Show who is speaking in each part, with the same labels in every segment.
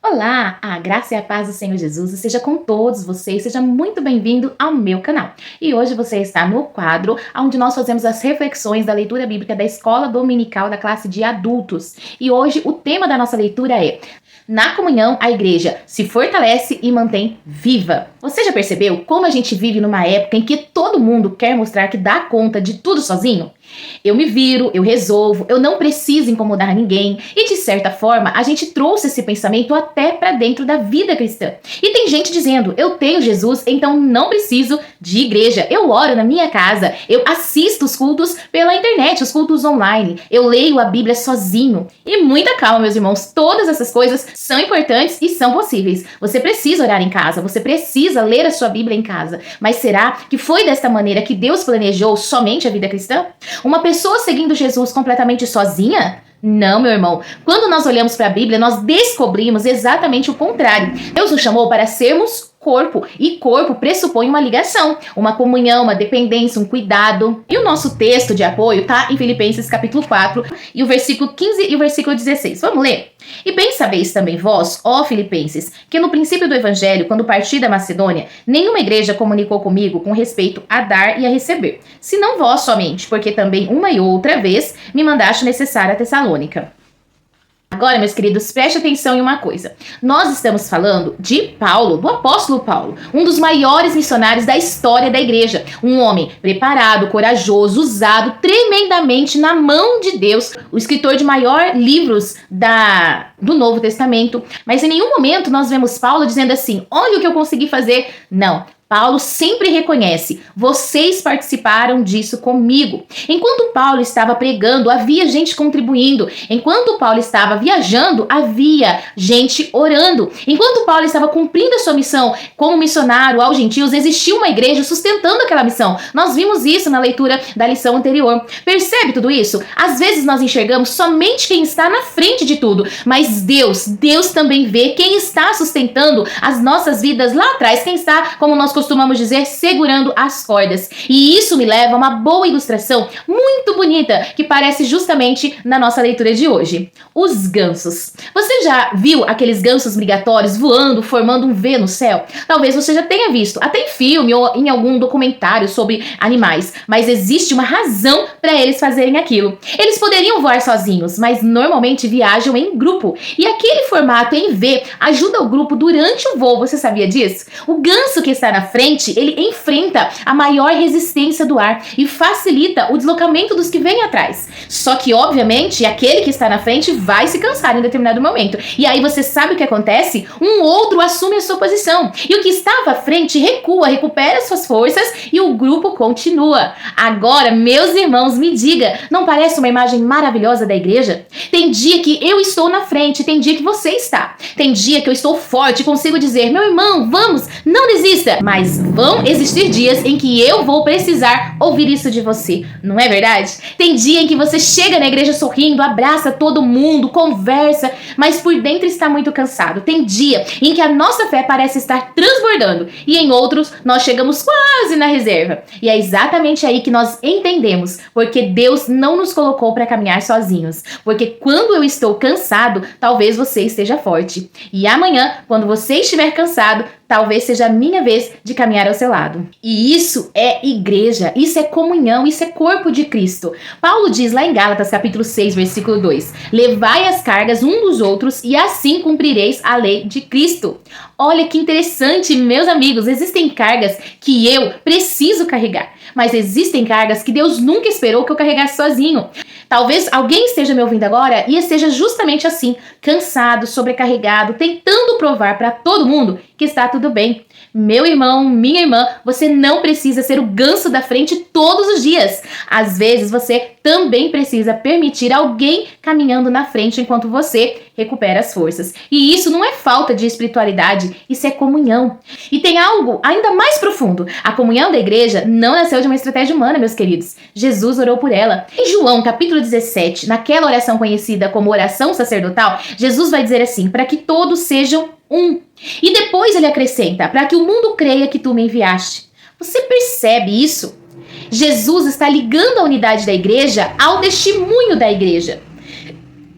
Speaker 1: Olá, a graça e a paz do Senhor Jesus seja com todos vocês, seja muito bem-vindo ao meu canal. E hoje você está no quadro onde nós fazemos as reflexões da leitura bíblica da Escola Dominical da classe de adultos. E hoje o tema da nossa leitura é: na comunhão, a igreja se fortalece e mantém viva. Você já percebeu como a gente vive numa época em que todo mundo quer mostrar que dá conta de tudo sozinho? Eu me viro, eu resolvo, eu não preciso incomodar ninguém. E de certa forma, a gente trouxe esse pensamento até para dentro da vida cristã. E tem gente dizendo: eu tenho Jesus, então não preciso de igreja. Eu oro na minha casa, eu assisto os cultos pela internet, os cultos online. Eu leio a Bíblia sozinho. E muita calma, meus irmãos, todas essas coisas são importantes e são possíveis. Você precisa orar em casa, você precisa ler a sua Bíblia em casa. Mas será que foi desta maneira que Deus planejou somente a vida cristã? Uma pessoa seguindo Jesus completamente sozinha? Não, meu irmão. Quando nós olhamos para a Bíblia, nós descobrimos exatamente o contrário. Deus nos chamou para sermos corpo, e corpo pressupõe uma ligação, uma comunhão, uma dependência, um cuidado. E o nosso texto de apoio está em Filipenses capítulo 4, e o versículo 15 e o versículo 16. Vamos ler? E bem sabeis também vós, ó Filipenses, que no princípio do evangelho, quando parti da Macedônia, nenhuma igreja comunicou comigo com respeito a dar e a receber, senão vós somente, porque também uma e outra vez me mandaste necessária a Tessalônica. Agora, meus queridos, preste atenção em uma coisa. Nós estamos falando de Paulo, do apóstolo Paulo, um dos maiores missionários da história da igreja. Um homem preparado, corajoso, usado tremendamente na mão de Deus, o escritor de maior livros do Novo Testamento. Mas em nenhum momento nós vemos Paulo dizendo assim: olha o que eu consegui fazer. Não. Paulo sempre reconhece: vocês participaram disso comigo. Enquanto Paulo estava pregando, havia gente contribuindo. Enquanto Paulo estava viajando, havia gente orando. Enquanto Paulo estava cumprindo a sua missão como missionário aos gentios, existia uma igreja sustentando aquela missão. Nós vimos isso na leitura da lição anterior. Percebe tudo isso? Às vezes nós enxergamos somente quem está na frente de tudo, mas Deus também vê quem está sustentando as nossas vidas lá atrás, quem está, como nós costumamos dizer, segurando as cordas. E isso me leva a uma boa ilustração muito bonita que parece justamente na nossa leitura de hoje. Os gansos. Você já viu aqueles gansos migratórios voando, formando um V no céu? Talvez você já tenha visto, até em filme ou em algum documentário sobre animais, mas existe uma razão para eles fazerem aquilo. Eles poderiam voar sozinhos, mas normalmente viajam em grupo. E aquele formato em V ajuda o grupo durante o voo. Você sabia disso? O ganso que está na frente, ele enfrenta a maior resistência do ar e facilita o deslocamento dos que vêm atrás. Só que, obviamente, aquele que está na frente vai se cansar em determinado momento. E aí você sabe o que acontece? Um outro assume a sua posição. E o que estava à frente recua, recupera suas forças e o grupo continua. Agora, meus irmãos, me diga, não parece uma imagem maravilhosa da igreja? Tem dia que eu estou na frente, tem dia que você está. Tem dia que eu estou forte e consigo dizer: meu irmão, vamos, não desista. Mas vão existir dias em que eu vou precisar ouvir isso de você, não é verdade? Tem dia em que você chega na igreja sorrindo, abraça todo mundo, conversa, mas por dentro está muito cansado. Tem dia em que a nossa fé parece estar transbordando e em outros nós chegamos quase na reserva. E é exatamente aí que nós entendemos porque Deus não nos colocou para caminhar sozinhos. Porque quando eu estou cansado, talvez você esteja forte. E amanhã, quando você estiver cansado, talvez seja a minha vez de caminhar ao seu lado. E isso é igreja, isso é comunhão, isso é corpo de Cristo. Paulo diz lá em Gálatas capítulo 6, versículo 2: levai as cargas um dos outros e assim cumprireis a lei de Cristo. Olha que interessante, meus amigos, existem cargas que eu preciso carregar, mas existem cargas que Deus nunca esperou que eu carregasse sozinho. Talvez alguém esteja me ouvindo agora e esteja justamente assim, cansado, sobrecarregado, tentando provar para todo mundo que está tudo bem. Meu irmão, minha irmã, você não precisa ser o ganso da frente todos os dias. Às vezes você também precisa permitir alguém caminhando na frente enquanto você recupera as forças. E isso não é falta de espiritualidade, isso é comunhão. E tem algo ainda mais profundo. A comunhão da igreja não nasceu de uma estratégia humana, meus queridos. Jesus orou por ela. Em João, capítulo 17, naquela oração conhecida como oração sacerdotal, Jesus vai dizer assim: para que todos sejam um. E depois ele acrescenta: para que o mundo creia que tu me enviaste. Você percebe isso? Jesus está ligando a unidade da igreja ao testemunho da igreja.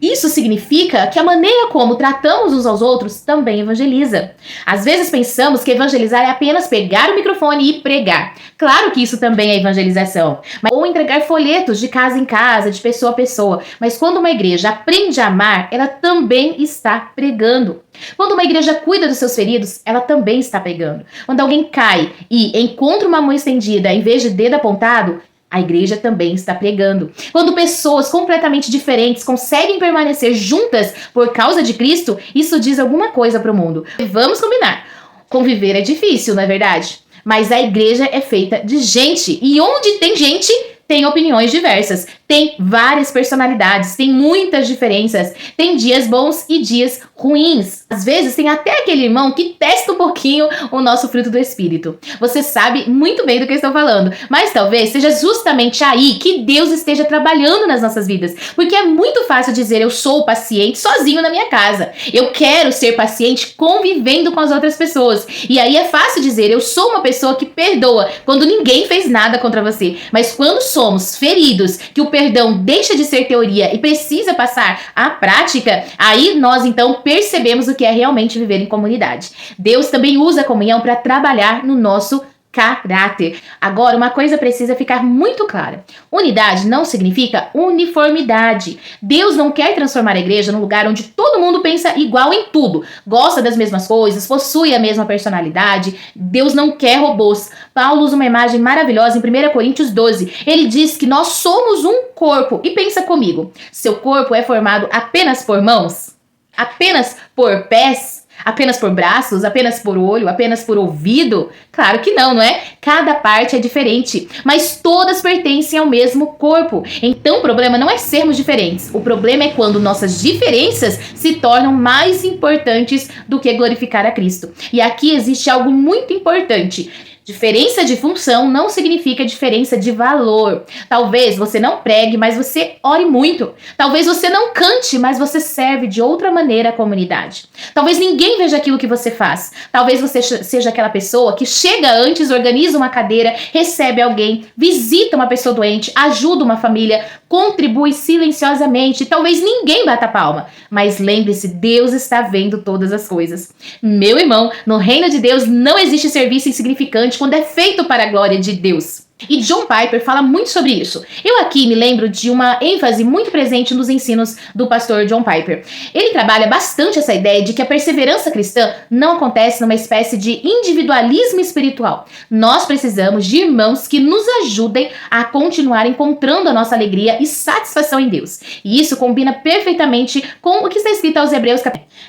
Speaker 1: Isso significa que a maneira como tratamos uns aos outros também evangeliza. Às vezes pensamos que evangelizar é apenas pegar o microfone e pregar. Claro que isso também é evangelização. Ou entregar folhetos de casa em casa, de pessoa a pessoa. Mas quando uma igreja aprende a amar, ela também está pregando. Quando uma igreja cuida dos seus feridos, ela também está pregando. Quando alguém cai e encontra uma mão estendida em vez de dedo apontado, a igreja também está pregando. Quando pessoas completamente diferentes conseguem permanecer juntas por causa de Cristo, isso diz alguma coisa para o mundo. Vamos combinar. Conviver é difícil, não é verdade? Mas a igreja é feita de gente. E onde tem gente, tem opiniões diversas. Tem várias personalidades, tem muitas diferenças. Tem dias bons e dias ruins. Às vezes tem até aquele irmão que testa um pouquinho o nosso fruto do Espírito. Você sabe muito bem do que eu estou falando. Mas talvez seja justamente aí que Deus esteja trabalhando nas nossas vidas. Porque é muito fácil dizer eu sou paciente sozinho na minha casa. Eu quero ser paciente convivendo com as outras pessoas. E aí é fácil dizer eu sou uma pessoa que perdoa quando ninguém fez nada contra você. Mas quando somos feridos, que o perdão deixa de ser teoria e precisa passar à prática, aí nós então percebemos o que é realmente viver em comunidade. Deus também usa a comunhão para trabalhar no nosso caráter. Agora, uma coisa precisa ficar muito clara. Unidade não significa uniformidade. Deus não quer transformar a igreja num lugar onde todo mundo pensa igual em tudo, gosta das mesmas coisas, possui a mesma personalidade. Deus não quer robôs. Paulo usa uma imagem maravilhosa em 1 Coríntios 12. Ele diz que nós somos um corpo. E pensa comigo, seu corpo é formado apenas por mãos? Apenas por pés? Apenas por braços? Apenas por olho? Apenas por ouvido? Claro que não, não é? Cada parte é diferente, mas todas pertencem ao mesmo corpo. Então o problema não é sermos diferentes. O problema é quando nossas diferenças se tornam mais importantes do que glorificar a Cristo. E aqui existe algo muito importante. Diferença de função não significa diferença de valor. Talvez você não pregue, mas você ore muito. Talvez você não cante, mas você serve de outra maneira a comunidade. Talvez ninguém veja aquilo que você faz. Talvez você seja aquela pessoa que chega antes, organiza uma cadeira, recebe alguém, visita uma pessoa doente, ajuda uma família, contribui silenciosamente. Talvez ninguém bata palma. Mas lembre-se, Deus está vendo todas as coisas. Meu irmão, no reino de Deus não existe serviço insignificante quando é feito para a glória de Deus. E John Piper fala muito sobre isso. Eu aqui me lembro de uma ênfase muito presente nos ensinos do pastor John Piper. Ele trabalha bastante essa ideia de que a perseverança cristã não acontece numa espécie de individualismo espiritual. Nós precisamos de irmãos que nos ajudem a continuar encontrando a nossa alegria e satisfação em Deus. E isso combina perfeitamente com o que está escrito aos Hebreus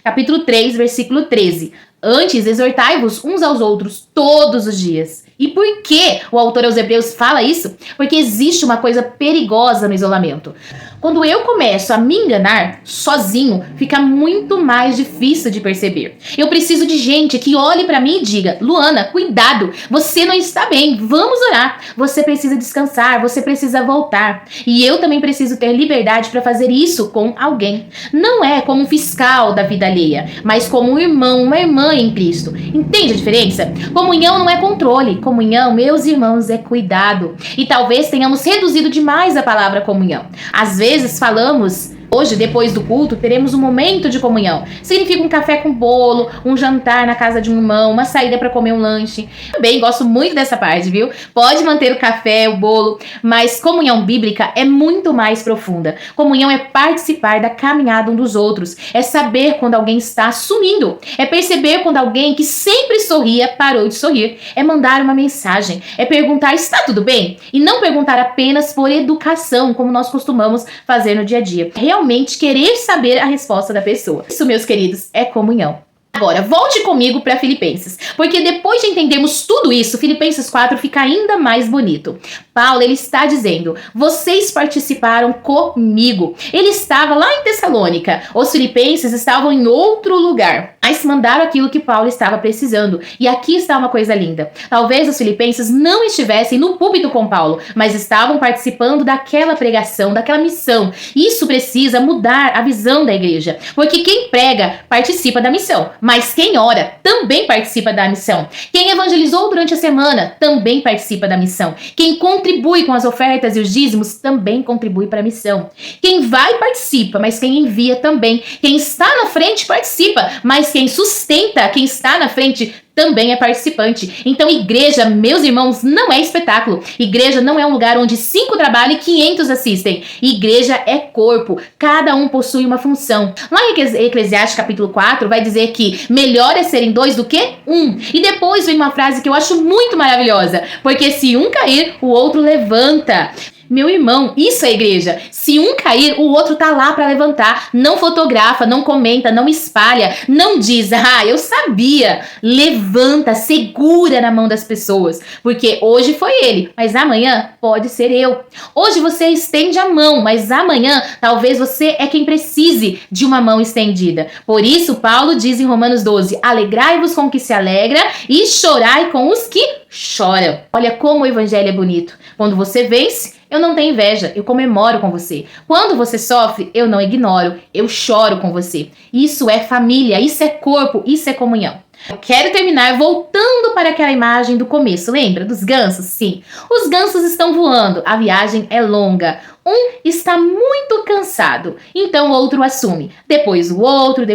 Speaker 1: capítulo 3, versículo 13. Antes, exortai-vos uns aos outros todos os dias. E por que o autor aos Hebreus fala isso? Porque existe uma coisa perigosa no isolamento. Quando eu começo a me enganar sozinho, fica muito mais difícil de perceber. Eu preciso de gente que olhe pra mim e diga: Luana, cuidado, você não está bem, vamos orar. Você precisa descansar, você precisa voltar. E eu também preciso ter liberdade para fazer isso com alguém. Não é como um fiscal da vida alheia, mas como um irmão, uma irmã em Cristo. Entende a diferença? Comunhão não é controle. Comunhão, meus irmãos, é cuidado. E talvez tenhamos reduzido demais a palavra comunhão. Às vezes falamos: hoje, depois do culto, teremos um momento de comunhão. Significa um café com bolo, um jantar na casa de um irmão, uma saída para comer um lanche. Também gosto muito dessa parte, viu? Pode manter o café, o bolo, mas comunhão bíblica é muito mais profunda. Comunhão é participar da caminhada um dos outros. É saber quando alguém está sumindo. É perceber quando alguém que sempre sorria parou de sorrir. É mandar uma mensagem. É perguntar: está tudo bem? E não perguntar apenas por educação, como nós costumamos fazer no dia a dia. Realmente querer saber a resposta da pessoa. Isso, meus queridos, é comunhão. Agora, volte comigo para Filipenses, porque depois de entendermos tudo isso, Filipenses 4 fica ainda mais bonito. Paulo, ele está dizendo: vocês participaram comigo. Ele estava lá em Tessalônica. Os filipenses estavam em outro lugar, mas mandaram aquilo que Paulo estava precisando. E aqui está uma coisa linda. Talvez os filipenses não estivessem no púlpito com Paulo, mas estavam participando daquela pregação, daquela missão. Isso precisa mudar a visão da igreja, porque quem prega participa da missão, Mas quem ora também participa da missão. Quem evangelizou durante a semana também participa da missão. Quem contribui com as ofertas e os dízimos também contribui para a missão. Quem vai participa, mas quem envia também. Quem está na frente participa, mas quem sustenta, quem está na frente também é participante. Então, igreja, meus irmãos, não é espetáculo. Igreja não é um lugar onde 5 trabalham e 500 assistem. Igreja é corpo. Cada um possui uma função. Lá em Eclesiastes capítulo 4 vai dizer que melhor é serem 2 do que 1. E depois vem uma frase que eu acho muito maravilhosa. Porque se um cair, o outro levanta. Meu irmão, isso é igreja. Se um cair, o outro tá lá para levantar. Não fotografa, não comenta, não espalha, não diz, eu sabia. Levanta, segura na mão das pessoas. Porque hoje foi ele, mas amanhã pode ser eu. Hoje você estende a mão, mas amanhã talvez você é quem precise de uma mão estendida. Por isso, Paulo diz em Romanos 12, alegrai-vos com o que se alegra e chorai com os que choram. Olha como o evangelho é bonito. Quando você vence, eu não tenho inveja, eu comemoro com você. Quando você sofre, eu não ignoro, eu choro com você. Isso é família, isso é corpo, isso é comunhão. Eu quero terminar voltando para aquela imagem do começo, lembra? Dos gansos? Sim. Os gansos estão voando, a viagem é longa. Um está muito cansado, então o outro assume. Depois o outro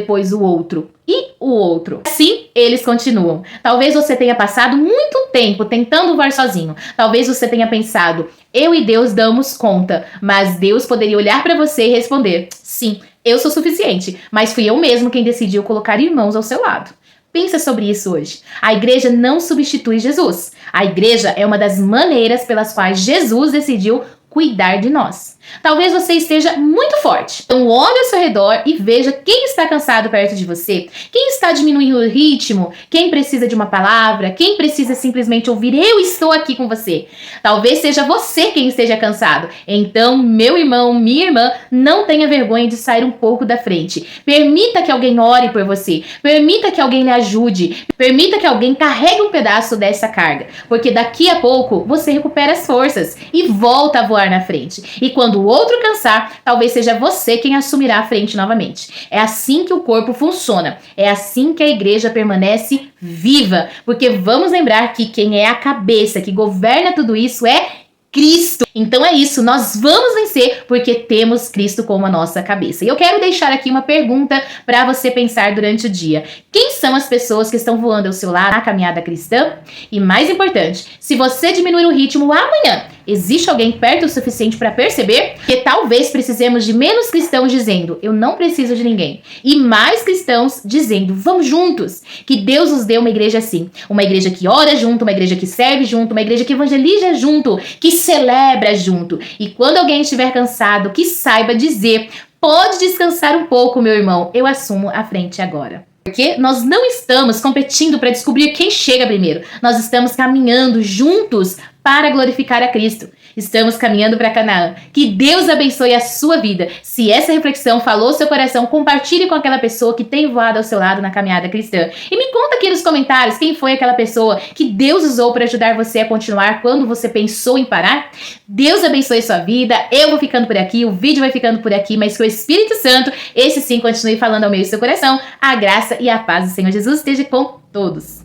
Speaker 1: e o outro. Assim, eles continuam. Talvez você tenha passado muito tempo tentando voar sozinho. Talvez você tenha pensado, eu e Deus damos conta. Mas Deus poderia olhar para você e responder, sim, eu sou suficiente, mas fui eu mesmo quem decidiu colocar irmãos ao seu lado. Pensa sobre isso hoje. A igreja não substitui Jesus. A igreja é uma das maneiras pelas quais Jesus decidiu cuidar de nós. Talvez você esteja muito forte. Então olhe ao seu redor e veja quem está cansado perto de você, quem está diminuindo o ritmo, quem precisa de uma palavra, quem precisa simplesmente ouvir eu estou aqui com você. Talvez seja você quem esteja cansado. Então, meu irmão, minha irmã, não tenha vergonha de sair um pouco da frente. Permita que alguém ore por você. Permita que alguém lhe ajude. Permita que alguém carregue um pedaço dessa carga. Porque daqui a pouco você recupera as forças e volta a voar na frente. E quando o outro cansar, talvez seja você quem assumirá a frente novamente. É assim que o corpo funciona. É assim que a igreja permanece viva. Porque vamos lembrar que quem é a cabeça, que governa tudo isso é Cristo. Então é isso, nós vamos vencer porque temos Cristo como a nossa cabeça. E eu quero deixar aqui uma pergunta para você pensar durante o dia. Quem são as pessoas que estão voando ao seu lado na caminhada cristã? E mais importante, se você diminuir o ritmo amanhã, existe alguém perto o suficiente para perceber que talvez precisemos de menos cristãos dizendo, eu não preciso de ninguém, e mais cristãos dizendo, vamos juntos, que Deus nos deu uma igreja assim, uma igreja que ora junto, uma igreja que serve junto, uma igreja que evangeliza junto, que celebra junto, e quando alguém estiver cansado, que saiba dizer, pode descansar um pouco, meu irmão, eu assumo a frente agora. Porque nós não estamos competindo para descobrir quem chega primeiro. Nós estamos caminhando juntos para glorificar a Cristo. Estamos caminhando para Canaã. Que Deus abençoe a sua vida. Se essa reflexão falou seu coração, compartilhe com aquela pessoa que tem voado ao seu lado na caminhada cristã. E me conta aqui nos comentários quem foi aquela pessoa que Deus usou para ajudar você a continuar quando você pensou em parar. Deus abençoe sua vida. Eu vou ficando por aqui, o vídeo vai ficando por aqui, mas que o Espírito Santo, esse sim, continue falando ao meio do seu coração. A graça e a paz do Senhor Jesus esteja com todos.